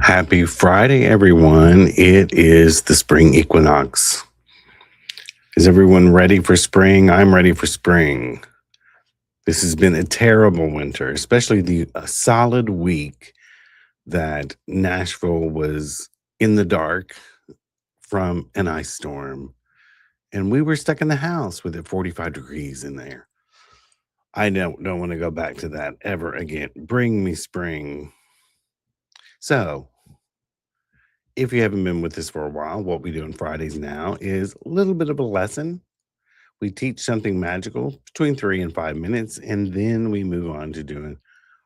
Happy Friday, everyone. It is the spring equinox. Is everyone ready for spring? I'm ready for spring. This has been a terrible winter, especially the solid week that Nashville was in the dark from an ice storm. And we were stuck in the house with it 45 degrees in there. I don't want to go back to that ever again. Bring me spring. So, if you haven't been with us for a while, what we do on Fridays now is a little bit of a lesson. We teach something magical between 3 and 5 minutes, and then we move on to doing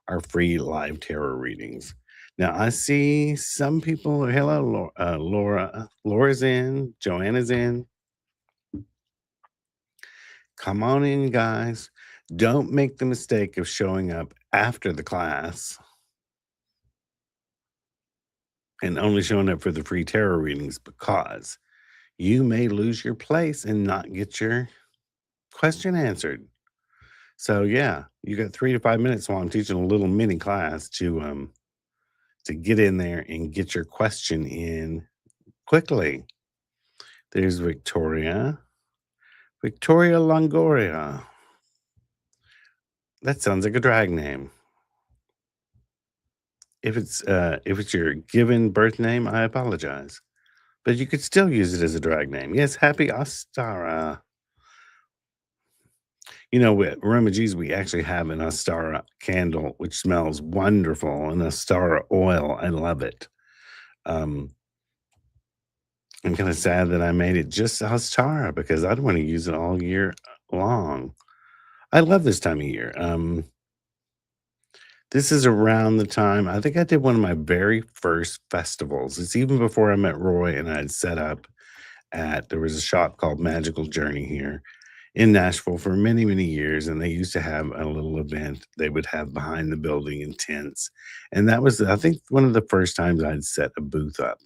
our free live tarot readings. Now, I see some people. Hello, Laura. Laura's in. Joanna's in. Come on in, guys. Don't make the mistake of showing up after the class and only showing up for the free tarot readings, because you may lose your place and not get your question answered. So yeah, you got 3 to 5 minutes while I'm teaching a little mini class to get in there and get your question in quickly. There's Victoria. Victoria Longoria. That sounds like a drag name. If it's your given birth name, I apologize. But you could still use it as a drag name. Yes, happy Ostara. You know, with Roma G's, we actually have an Ostara candle, which smells wonderful, an Ostara oil. I love it. Um, I'm kind of sad that I made it just Ostara because I'd want to use it all year long. I love this time of year. This is around the time I think I did one of my very first festivals. It's even before I met Roy and I had set up there was a shop called Magical Journey here in Nashville for many, many years, and they used to have a little event they would have behind the building in tents, and that was, I think, one of the first times I'd set a booth up,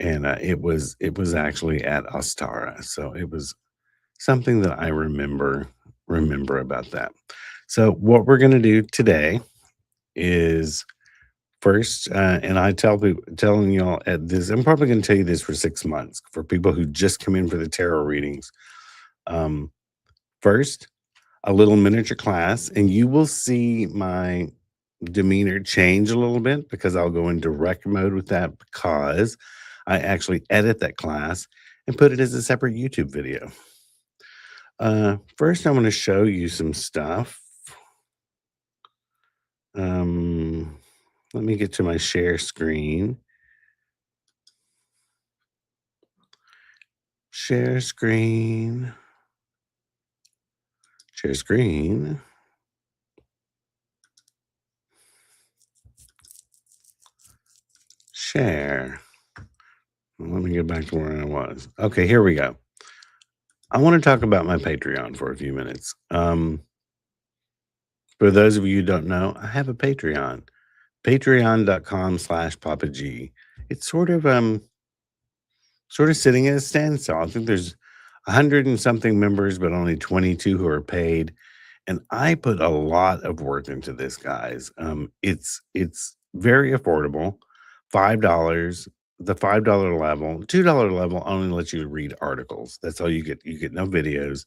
and it was actually at Ostara, so it was something that I remember about that. So what we're gonna do today is first, and I tell people, telling y'all at this, I'm probably gonna tell you this for 6 months for people who just come in for the tarot readings. Um, First, a little miniature class, and you will see my demeanor change a little bit because I'll go in direct mode with that because I actually edit that class and put it as a separate YouTube video. First, I want to show you some stuff. Um, Let me get to my share screen. Share screen. Share screen. Share. Let me get back to where I was. Okay, here we go. I want to talk about my Patreon for a few minutes. For those of you who don't know, I have a Patreon. Patreon.com/Papa G. It's sort of sitting at a standstill. I think there's 100 and something members, but only 22 who are paid. And I put a lot of work into this, guys. It's very affordable. $5, the $5 level, $2 level only lets you read articles. That's all you get. You get no videos.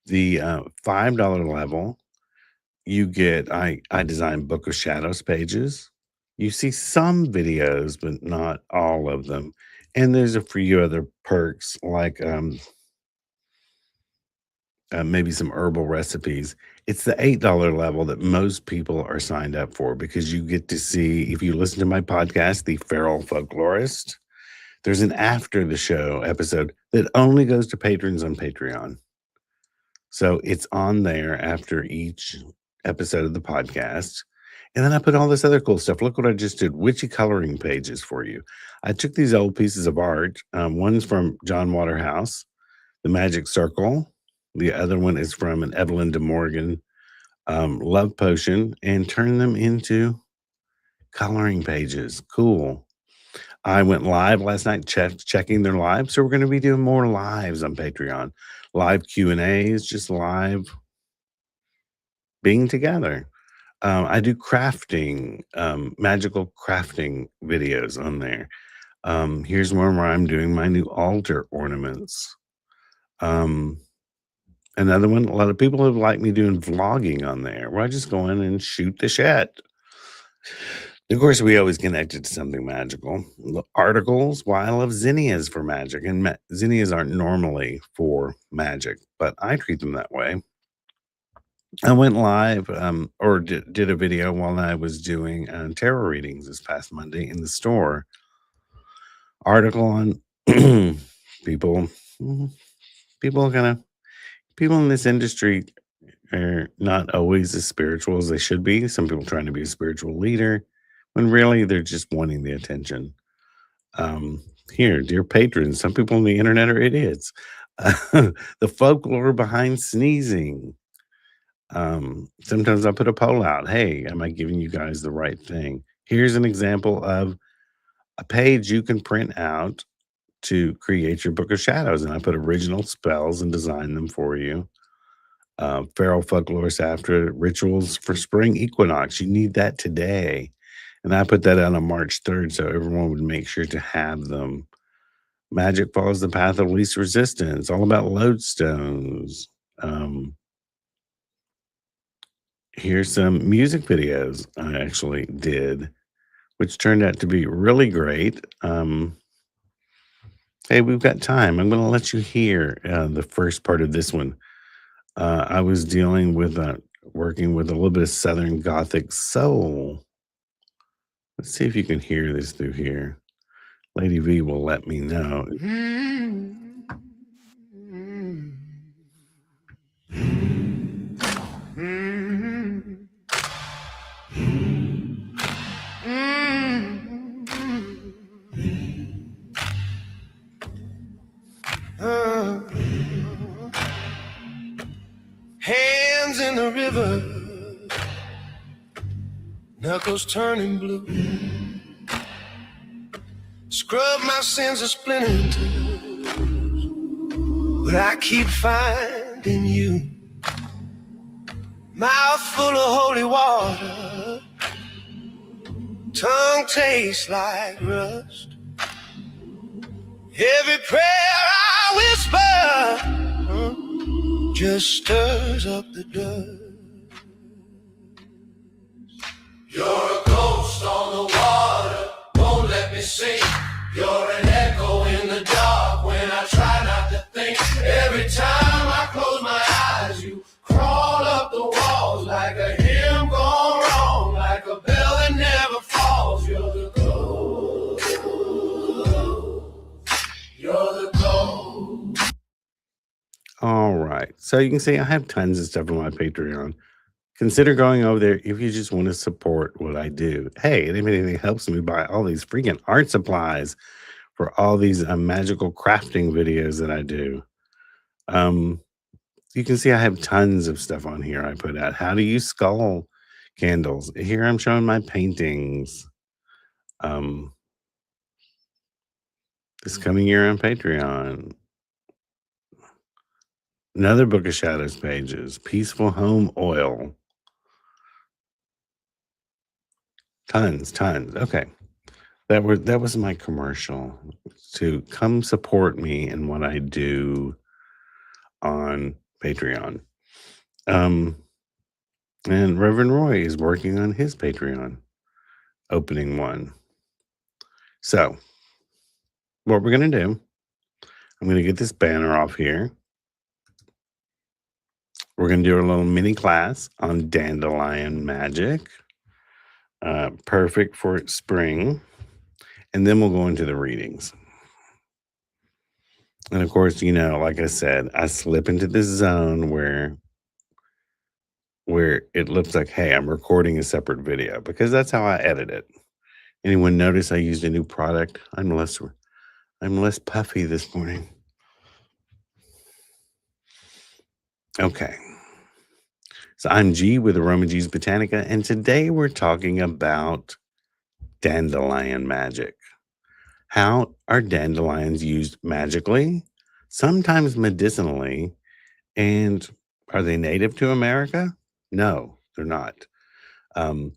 The $5 level, you get I design Book of Shadows pages. You see some videos, but not all of them. And there's a few other perks like maybe some herbal recipes. It's the $8 level that most people are signed up for because you get to see, if you listen to my podcast, The Feral Folklorist, there's an after the show episode that only goes to patrons on Patreon. So it's on there after each episode of the podcast. And then I put all this other cool stuff. Look what I just did, witchy coloring pages for you. I took these old pieces of art. One's from John Waterhouse, The Magic Circle. The other one is from an Evelyn de Morgan Love Potion, and turned them into coloring pages. Cool. I went live last night checking their lives. So we're going to be doing more lives on Patreon. Live Q&As, just live being together. I do crafting, magical crafting videos on there. Here's one where I'm doing my new altar ornaments. Um, Another one, a lot of people have liked me doing vlogging on there, where I just go in and shoot the shit. Of course, we always connect it to something magical. The articles, why I love zinnias for magic, and zinnias aren't normally for magic, but I treat them that way. I went live, or did a video while I was doing tarot readings this past Monday in the store. Article on people, mhm, people kind of people in this industry are not always as spiritual as they should be. Some people trying to be a spiritual leader, when really they're just wanting the attention. Um, Here, dear patrons, some people on the internet are idiots. The folklore behind sneezing. Sometimes I put a poll out. Hey, am I giving you guys the right thing? Here's an example of a page you can print out to create your book of shadows, and I put original spells and design them for you. Feral folklore after rituals for spring equinox. You need that today, and I put that out on March 3rd, so everyone would make sure to have them. Magic follows the path of least resistance. All about lodestones. Um, Here's some music videos I actually did, which turned out to be really great. Hey, we've got time. I'm going to let you hear the first part of this one. I was dealing with working with a little bit of Southern Gothic soul. Let's see if you can hear this through here. Lady V will let me know. Hands in the river, knuckles turning blue. Scrub my sins of splinter, but I keep finding you. Mouth full of holy water, tongue tastes like rust. Every prayer I whisper just stirs up the dust. You're a ghost on the water, won't let me sink. You're an echo in the dark when I try not to think. Every time I close my eyes, you crawl up the walls like a hymn gone wrong, like a bell that never falls. You're the ghost. You're the ghost. All right. So you can see I have tons of stuff on my Patreon. Consider going over there if you just want to support what I do. Hey, and if anything helps me buy all these freaking art supplies for all these magical crafting videos that I do. Um, you can see I have tons of stuff on here I put out. How to use skull candles. Here I'm showing my paintings. Um, this coming year on Patreon. Another Book of Shadows pages. Peaceful Home Oil. Tons. Okay. That was my commercial to come support me in what I do on Patreon. And Reverend Roy is working on his Patreon opening one. So, what we're going to do, I'm going to get this banner off here. We're going to do a little mini class on Dandelion magic. Perfect for spring. And then we'll go into the readings. And of course, like I said, I slip into this zone where it looks like, hey, I'm recording a separate video because that's how I edit it. Anyone notice I used a new product? I'm less puffy this morning. Okay. So I'm G with Aroma G's Botanica, and today we're talking about dandelion magic. How are dandelions used magically, sometimes medicinally, and are they native to America? No, they're not. Um,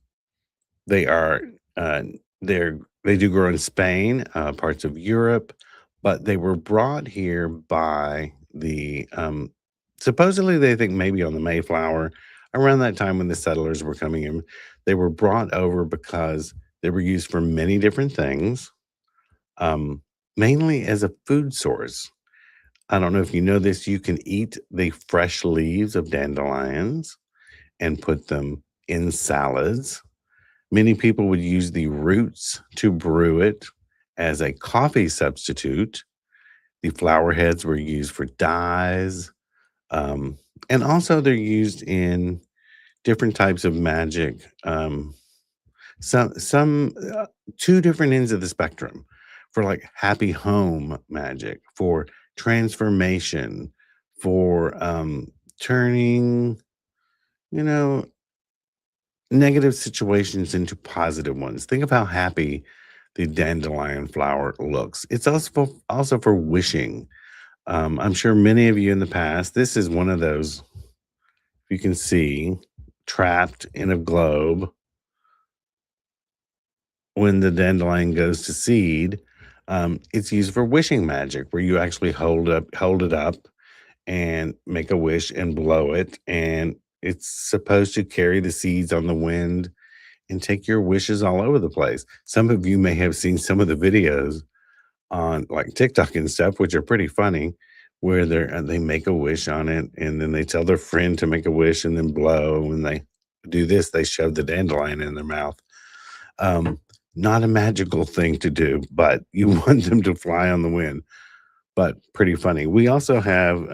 they are uh, they do grow in Spain, parts of Europe, but they were brought here by the supposedly they think maybe on the Mayflower around that time when the settlers were coming in. They were brought over because they were used for many different things, um, mainly as a food source. I don't know if you know this, you can eat the fresh leaves of dandelions and put them in salads. Many people would use the roots to brew it as a coffee substitute. The flower heads were used for dyes, um, and also they're used in different types of magic. Some 2 different ends of the spectrum for, like, happy home magic, for transformation, for, turning, you know, negative situations into positive ones. Think of how happy the dandelion flower looks. It's also for wishing. I'm sure many of you in the past, this is one of those you can see trapped in a globe when the dandelion goes to seed. It's used for wishing magic, where you actually hold it up, and make a wish and blow it, and it's supposed to carry the seeds on the wind and take your wishes all over the place. Some of you may have seen some of the videos on like TikTok and stuff, which are pretty funny, where they make a wish on it, and then they tell their friend to make a wish and then blow. When they do this, they shove the dandelion in their mouth. Um, Not a magical thing to do, but you want them to fly on the wind. But pretty funny. We also have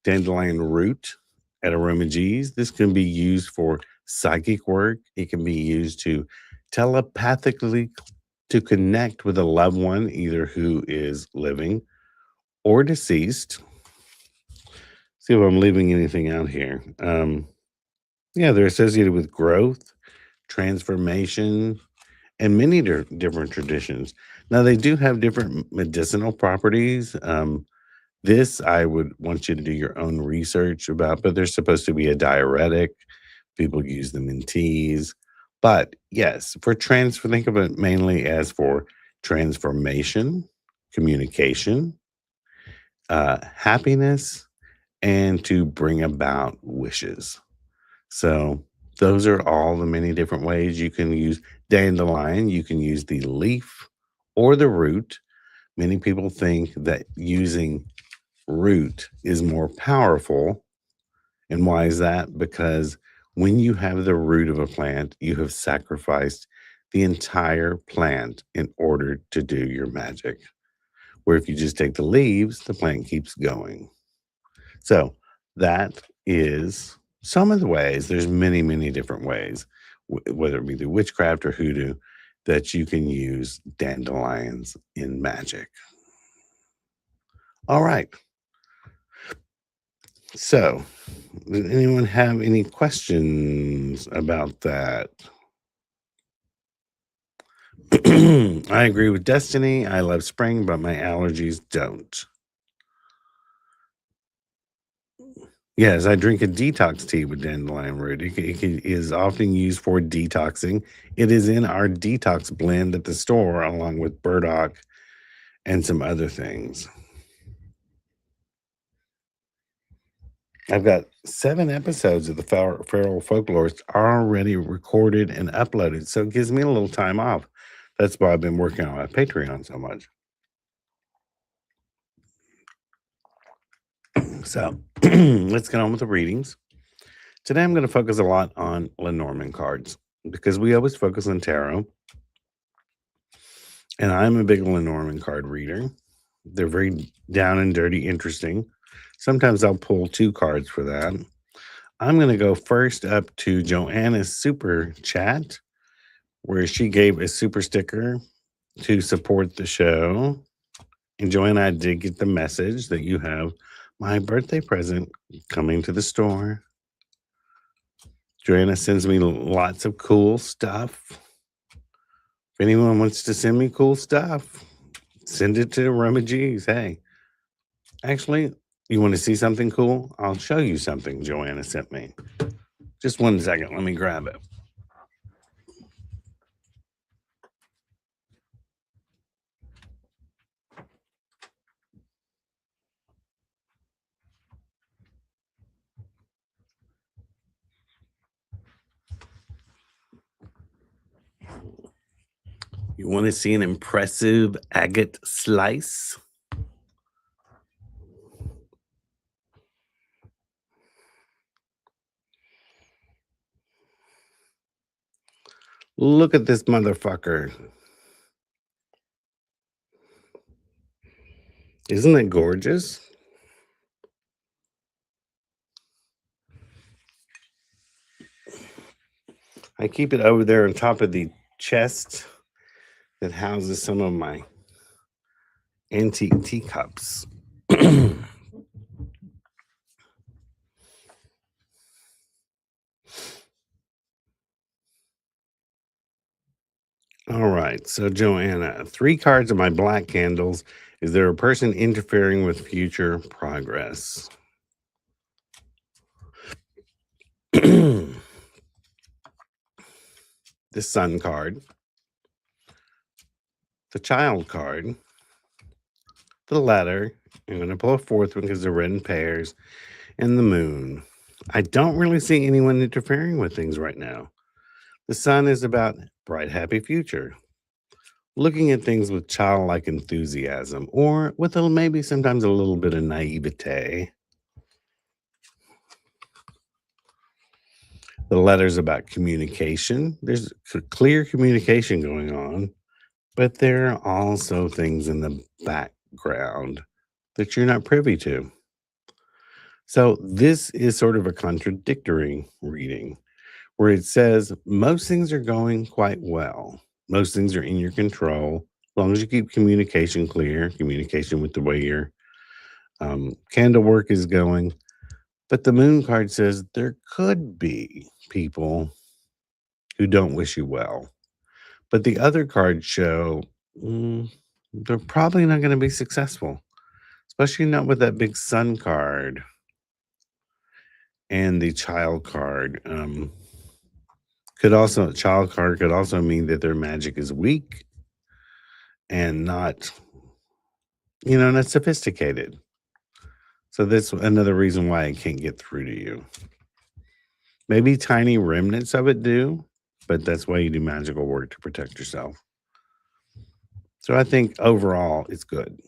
dandelion root at aromages. This can be used for psychic work. It can be used to telepathically to connect with a loved one, either who is living or deceased. See if I'm leaving anything out here. Yeah, they're associated with growth, transformation, and many different traditions. Now, they do have different medicinal properties. This I would want you to do your own research about, but they're supposed to be a diuretic. People use them in teas. But yes, think of it mainly as for transformation, communication, happiness, and to bring about wishes. So those are all the many different ways you can use dandelion. You can use the leaf or the root. Many people think that using root is more powerful. And why is that? Because when you have the root of a plant, you have sacrificed the entire plant in order to do your magic. Where if you just take the leaves, the plant keeps going. So that is some of the ways. There's many, many different ways, whether it be through witchcraft or hoodoo, that you can use dandelions in magic. All right. So, does anyone have any questions about that? I agree with Destiny. I love spring, but my allergies don't. Yes, I drink a detox tea with dandelion root. It is often used for detoxing. It is in our detox blend at the store, along with burdock and some other things. I've got 7 episodes of the Feral Folklorist already recorded and uploaded, so it gives me a little time off. That's why I've been working on my Patreon so much. So let's get on with the readings. Today I'm going to focus a lot on Lenormand cards because we always focus on tarot. And I'm a big Lenormand card reader. They're very down and dirty, interesting. Sometimes I'll pull 2 cards for that. I'm going to go first up to Joanna's super chat, where she gave a super sticker to support the show. And Joanna, I did get the message that you have my birthday present coming to the store. Joanna sends me lots of cool stuff. If anyone wants to send me cool stuff, send it to Roma G's. Hey, actually, you want to see something cool? I'll show you something Joanna sent me. Just one second. Let me grab it. You want to see an impressive agate slice? Look at this motherfucker. Isn't it gorgeous? I keep it over there on top of the chest that houses some of my antique teacups. All right. So, Joanna, 3 cards of my black candles. Is there a person interfering with future progress? The sun card, the child card, the letter. I'm going to pull a fourth one because they're red in pairs, and the moon. I don't really see anyone interfering with things right now. The sun is about bright, happy future. Looking at things with childlike enthusiasm or with maybe sometimes a little bit of naivete. The letter's about communication. There's clear communication going on, but there are also things in the background that you're not privy to. So this is sort of a contradictory reading where it says most things are going quite well. Most things are in your control as long as you keep communication clear, communication with the way your candle work is going. But the moon card says there could be people who don't wish you well. But the other cards show they're probably not going to be successful, especially not with that big sun card and the child card. Child card could also mean that their magic is weak and not sophisticated. So that's another reason why it can't get through to you. Maybe tiny remnants of it do, but that's why you do magical work to protect yourself. So I think overall it's good.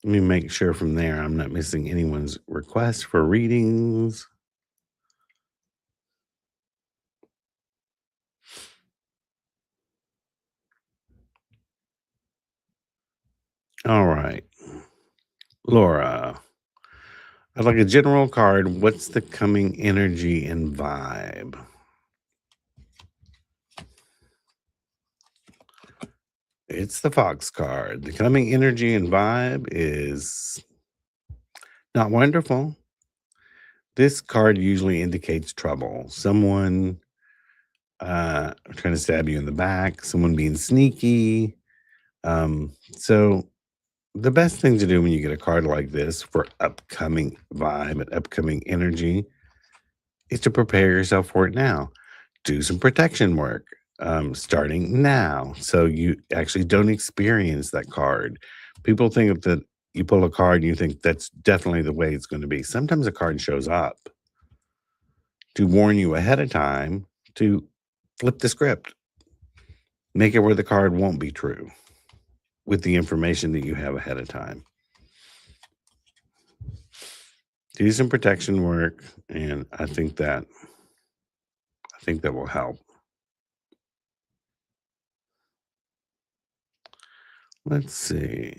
Let me make sure from there I'm not missing anyone's request for readings. All right. Laura, I'd like a general card. What's the coming energy and vibe? It's the Fox card. The coming energy and vibe is not wonderful. This card usually indicates trouble. Someone trying to stab you in the back, someone being sneaky. So the best thing to do when you get a card like this for upcoming vibe and upcoming energy is to prepare yourself for it now. Do some protection work starting now so you actually don't experience that card. People think that you pull a card and you think that's definitely the way it's going to be. Sometimes a card shows up to warn you ahead of time to flip the script, make it where the card won't be true with the information that you have ahead of time. Do some protection work, and I think that will help. Let's see.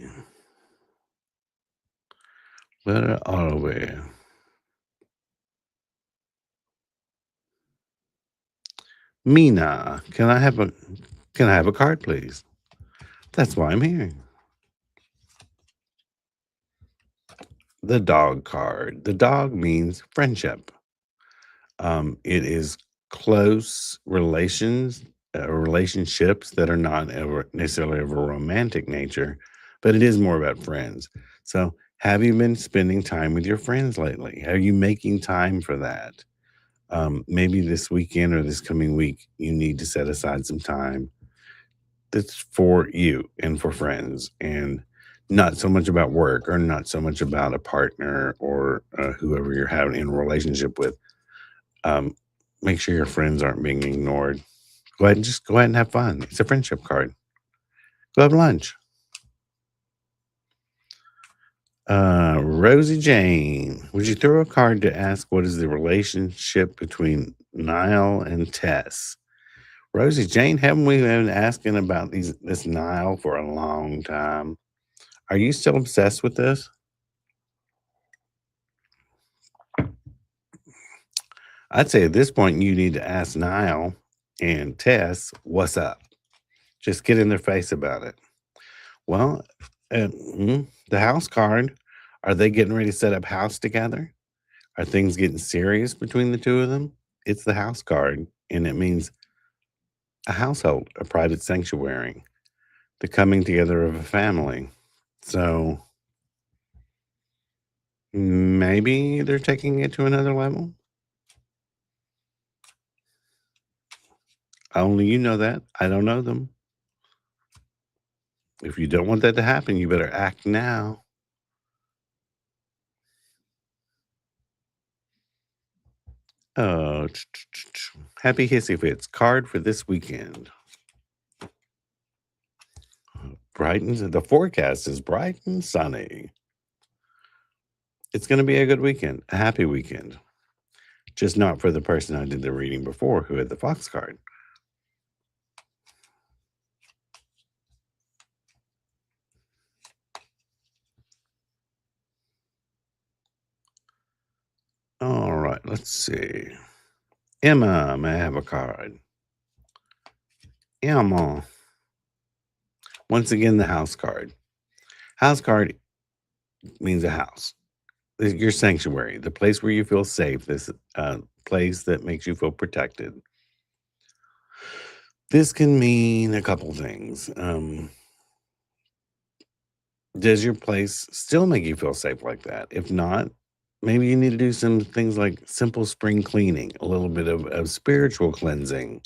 Where are we? Mina, can I have a card, please? That's why I'm here. The dog card. The dog means friendship. It is close relationships that are not ever necessarily of a romantic nature, but it is more about friends. So, have you been spending time with your friends lately? Are you making time for that? Maybe this weekend or this coming week, you need to set aside some time that's for you and for friends and not so much about work or not so much about a partner or whoever you're having in a relationship with. um, Make sure your friends aren't being ignored. Go ahead and have fun. It's a friendship card. Go have lunch. Rosie Jane, would you throw a card to ask what is the relationship between Niall and Tess? Rosie Jane, haven't we been asking about this Niall for a long time? Are you still obsessed with this? I'd say at this point you need to ask Niall and Tess what's up. Just get in their face about it. Well, the house card. Are they getting ready to set up house together? Are things getting serious between the two of them? It's the house card, and it means a household, a private sanctuary, the coming together of a family. So maybe they're taking it to another level. Only you know that. I don't know them. If you don't want that to happen, you better act now. Oh, happy hissy fits card for this weekend. Brighton's the forecast is bright and sunny. It's going to be a good weekend, a happy weekend. Just not for the person I did the reading before who had the fox card. All right, let's see. Emma, may I have a card? Emma. Once again, the house card. House card means a house. Your sanctuary, the place where you feel safe, this place that makes you feel protected. This can mean a couple things. Does your place still make you feel safe like that? If not, maybe you need to do some things like simple spring cleaning, a little bit of spiritual cleansing,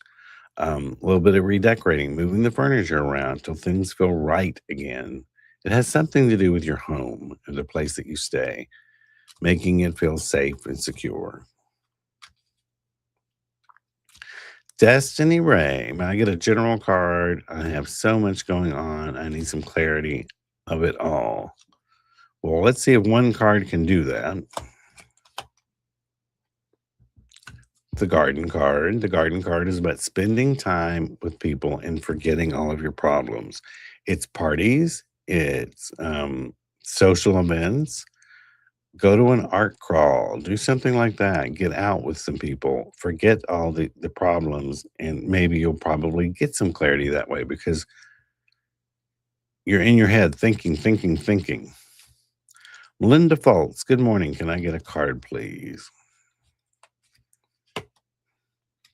a little bit of redecorating, moving the furniture around till things feel right again. It has something to do with your home and the place that you stay, making it feel safe and secure. Destiny Ray, may I get a general card? I have so much going on. I need some clarity of it all. Well, let's see if one card can do that. The garden card. The garden card is about spending time with people and forgetting all of your problems. It's parties, it's social events. Go to an art crawl, do something like that. Get out with some people, forget all the problems, and maybe you'll probably get some clarity that way because you're in your head thinking, thinking, thinking. Linda Foltz, good morning. Can I get a card, please?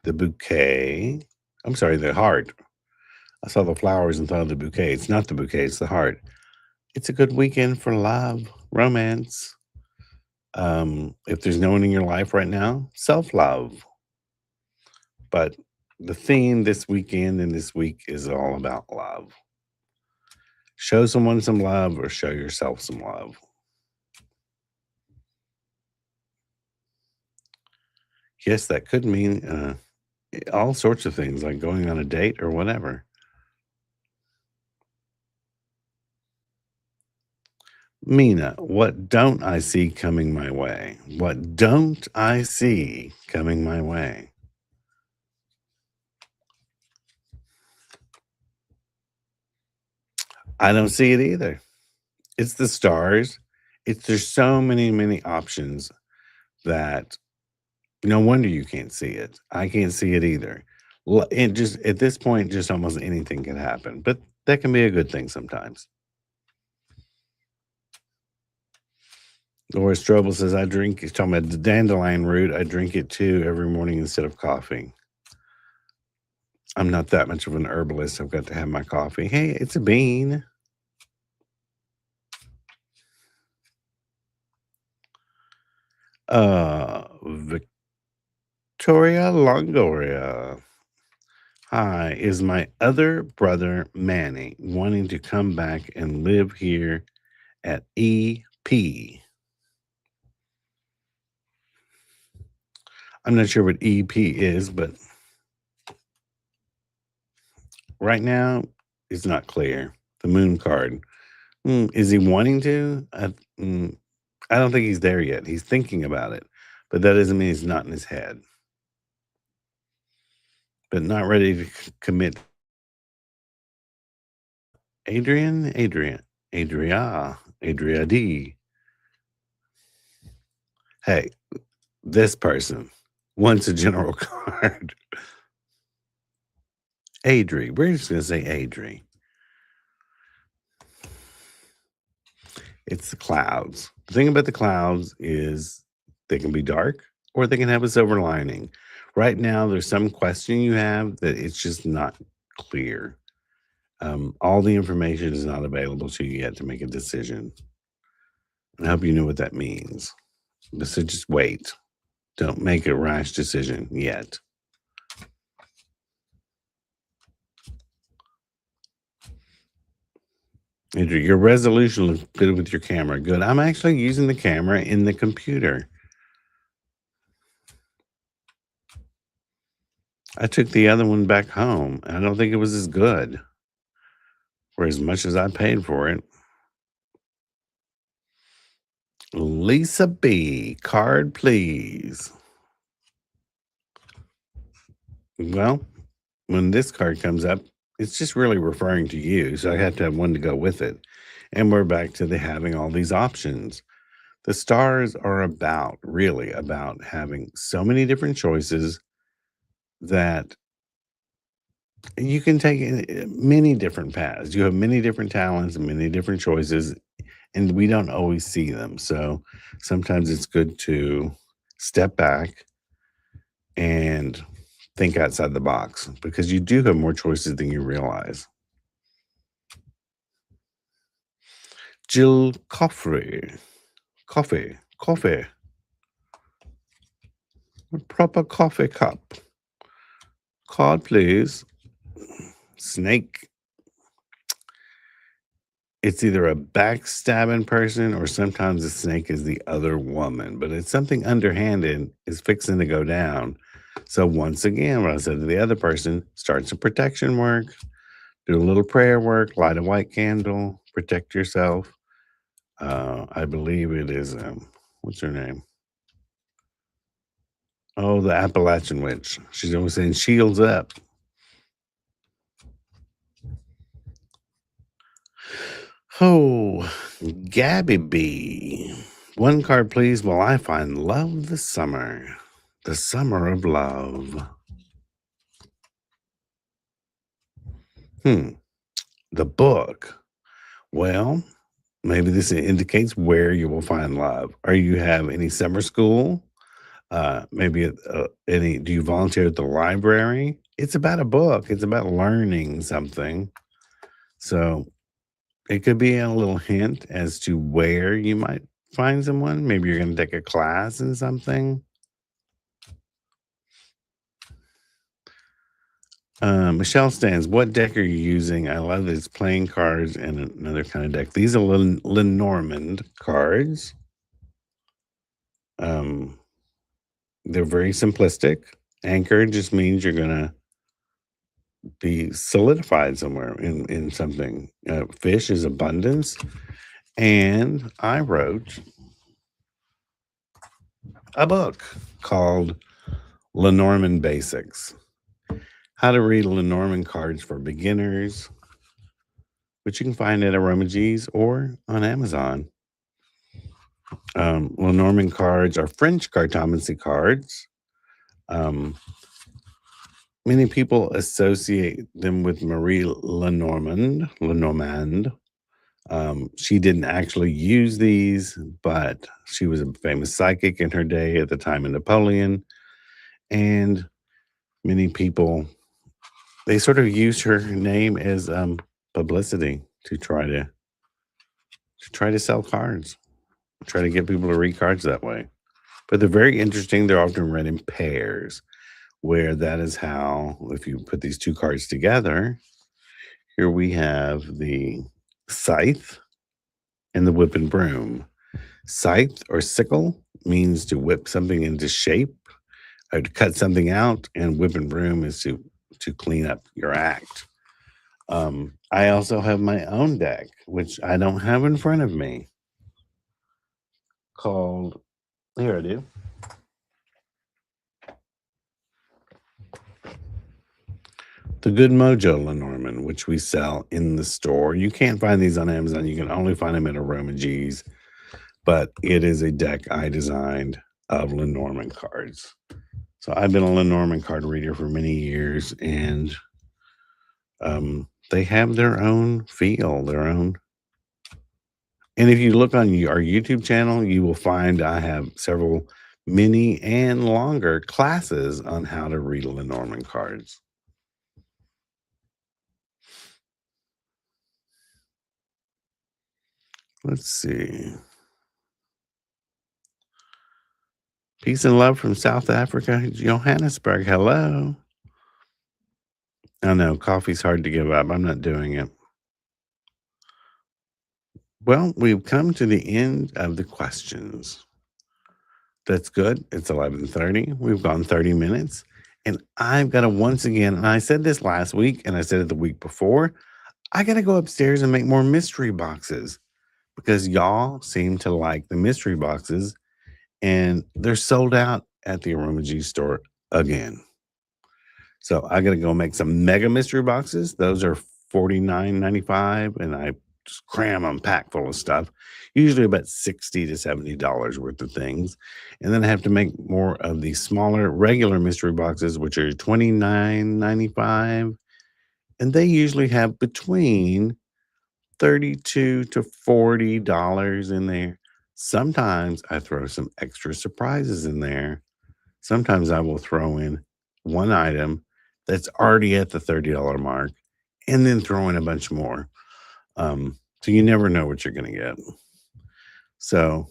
The bouquet. I'm sorry, the heart. I saw the flowers and thought of the bouquet. It's not the bouquet, it's the heart. It's a good weekend for love, romance. If there's no one in your life right now, self love. But the theme this weekend and this week is all about love. Show someone some love or show yourself some love. Yes, that could mean all sorts of things like going on a date or whatever. Mina, what don't I see coming my way? What don't I see coming my way? I don't see it either. It's the stars. There's so many, many options that no wonder you can't see it. I can't see it either. It just at this point, just almost anything can happen, but that can be a good thing sometimes. Laura Strobel says, I drink, he's talking about the dandelion root. I drink it too every morning instead of coffee. I'm not that much of an herbalist. I've got to have my coffee. Hey, it's a bean. Victoria Longoria. Hi, is my other brother Manny wanting to come back and live here at EP? I'm not sure what EP is, but right now, it's not clear. The moon card. Is he wanting to? Mm, I don't think he's there yet. He's thinking about it, but that doesn't mean it's not in his head. But not ready to commit. Adria D. Hey, this person wants a general card. Adri. We're just going to say Adri. It's the clouds. The thing about the clouds is they can be dark or they can have a silver lining. Right now, there's some question you have that it's just not clear. All the information is not available to you yet to make a decision. I hope you know what that means. So just wait. Don't make a rash decision yet. Andrew, your resolution looks good with your camera. Good. I'm actually using the camera in the computer. I took the other one back home. I don't think it was as good for as much as I paid for it. Lisa B, card please. Well, when this card comes up, it's just really referring to you. So I had to have one to go with it. And we're back to the having all these options. The stars are really about having so many different choices that you can take many different paths. You have many different talents and many different choices, and we don't always see them. So sometimes it's good to step back and think outside the box because you do have more choices than you realize. Jill coffee, a proper coffee cup. Card, please. Snake. It's either a backstabbing person or sometimes the snake is the other woman, but it's something underhanded is fixing to go down. So once again, what I said to the other person, start some protection work, do a little prayer work, light a white candle, protect yourself. I believe it is, what's her name? Oh, the Appalachian witch. She's always saying, shields up. Oh, Gabby B. One card, please, while I find love this summer. The summer of love. The book. Well, maybe this indicates where you will find love. Are you have any summer school? Maybe any? Do you volunteer at the library? It's about a book. It's about learning something. So it could be a little hint as to where you might find someone. Maybe you're going to take a class in something. Michelle Stands, what deck are you using? I love that it's playing cards and another kind of deck. These are Lenormand cards. They're very simplistic. Anchor just means you're going to be solidified somewhere in something. Fish is abundance. And I wrote a book called Lenormand Basics. How to read Lenormand cards for beginners, which you can find at Aromagees or on Amazon. Lenormand cards are French cartomancy cards. Many people associate them with Marie Lenormand. She didn't actually use these, but she was a famous psychic in her day at the time of Napoleon. And many people, they sort of used her name as publicity to try to sell cards, try to get people to read cards that way. But they're very interesting. They're often read in pairs, where that is how, if you put these two cards together, here we have the scythe and the whip and broom. Scythe or sickle means to whip something into shape or to cut something out, and whip and broom is to clean up your act. I also have my own deck, which I don't have in front of me, called here I do. The Good Mojo Lenormand, which we sell in the store. You can't find these on Amazon. You can only find them at Aroma G's, but it is a deck I designed of Lenormand cards. So I've been a Lenormand card reader for many years, and they have their own feel, their own. And if you look on our YouTube channel, you will find I have several mini and longer classes on how to read Lenormand cards. Let's see. Peace and love from South Africa, Johannesburg. Hello. I know coffee's hard to give up. I'm not doing it. Well, we've come to the end of the questions. That's good. It's 11:30. We've gone 30 minutes. And I've got to once again, and I said this last week and I said it the week before, I got to go upstairs and make more mystery boxes because y'all seem to like the mystery boxes and they're sold out at the Aroma G store again. So I got to go make some mega mystery boxes. Those are $49.95, and I just cram them packed full of stuff, usually about $60 to $70 worth of things. And then I have to make more of the smaller regular mystery boxes, which are $29.95. And they usually have between $32 to $40 in there. Sometimes I throw some extra surprises in there. Sometimes I will throw in one item that's already at the $30 mark and then throw in a bunch more. So you never know what you're going to get. So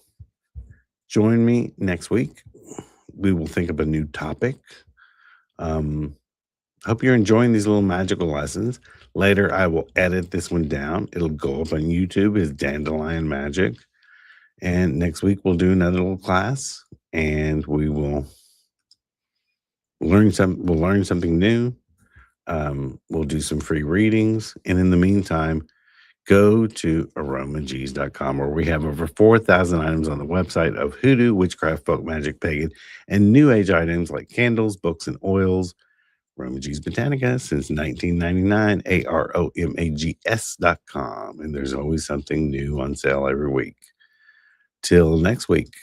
join me next week. We will think of a new topic. Hope you're enjoying these little magical lessons. Later, I will edit this one down. It'll go up on YouTube as Dandelion Magic. And next week, we'll do another little class and we will learn something new. We'll do some free readings. And in the meantime, go to aromags.com where we have over 4,000 items on the website of hoodoo, witchcraft, folk magic, pagan, and new age items like candles, books, and oils. Aromags Botanica since 1999, aromags.com. And there's always something new on sale every week. Till next week.